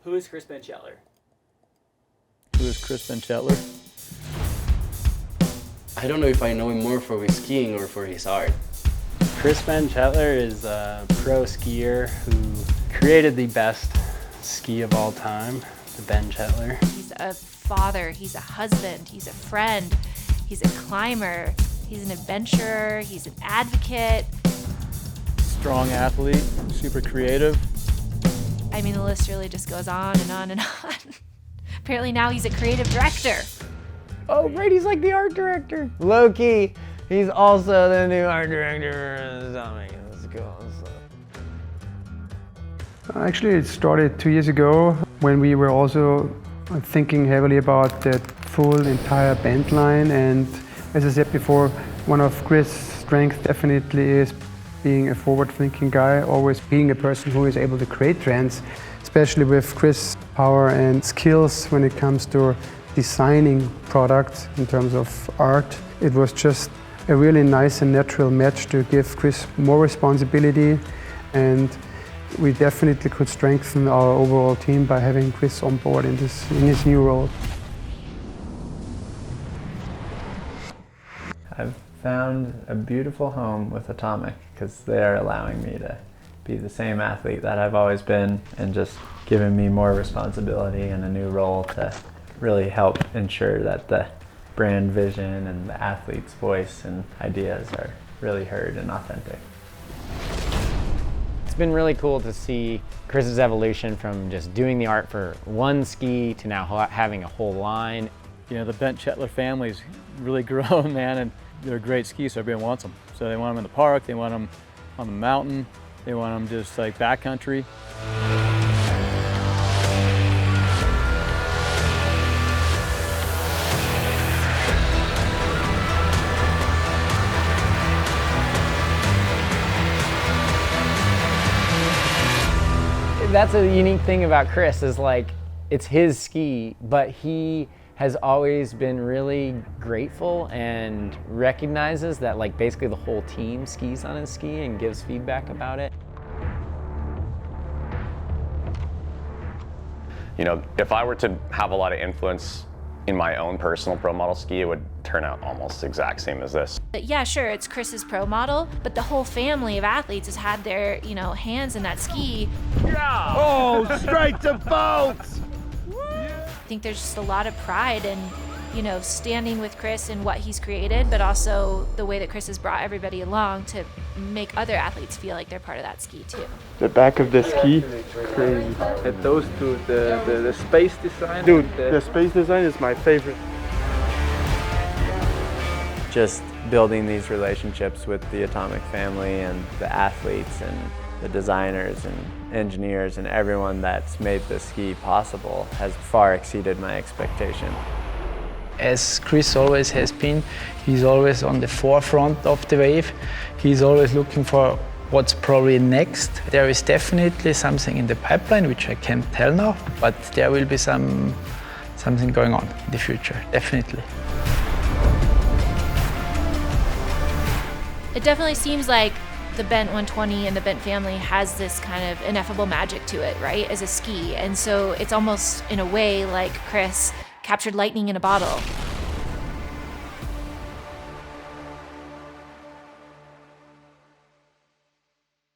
Who is Chris Benchetler? Who is Chris Benchetler? I don't know if I know him more for his skiing or for his art. Chris Benchetler is a pro skier who created the best ski of all time, the Benchetler. He's a father, he's a husband, he's a friend, he's a climber, he's an adventurer, he's an advocate. Strong athlete, super creative. I mean, the list really just goes on and on and on. Apparently now he's a creative director. Oh, Brady's like the art director. Loki, he's also the new art director. Let's go. Actually, it started 2 years ago when we were also thinking heavily about the full entire band line. And as I said before, one of Chris' strengths definitely is being a forward-thinking guy, always being a person who is able to create trends, especially with Chris' power and skills when it comes to designing products in terms of art. It was just a really nice and natural match to give Chris more responsibility, and we definitely could strengthen our overall team by having Chris on board in his new role. I've found a beautiful home with Atomic because they're allowing me to be the same athlete that I've always been and just giving me more responsibility and a new role to really help ensure that the brand vision and the athlete's voice and ideas are really heard and authentic. It's been really cool to see Chris's evolution from just doing the art for one ski to now having a whole line. You know, the Benchetler family's really grown, man, and they're great skis, so everyone wants them. So they want them in the park, they want them on the mountain, they want them just like backcountry. That's a unique thing about Chris is like, it's his ski, but he has always been really grateful and recognizes that like basically the whole team skis on his ski and gives feedback about it. You know, if I were to have a lot of influence in my own personal pro model ski, it would turn out almost the exact same as this. But yeah, sure, it's Chris's pro model, but the whole family of athletes has had their, hands in that ski. Yeah! Oh, straight to bolts! I think there's just a lot of pride in, standing with Chris and what he's created, but also the way that Chris has brought everybody along to make other athletes feel like they're part of that ski too. The back of the ski, crazy. And those two, the space design. Dude, the space design is my favorite. Just building these relationships with the Atomic family and the athletes and the designers and engineers and everyone that's made this ski possible has far exceeded my expectation. As Chris always has been, he's always on the forefront of the wave. He's always looking for what's probably next. There is definitely something in the pipeline, which I can't tell now, but there will be something going on in the future, definitely. It definitely seems like the Bent 120 and the Bent family has this kind of ineffable magic to it, right, as a ski. And so it's almost in a way like Chris captured lightning in a bottle.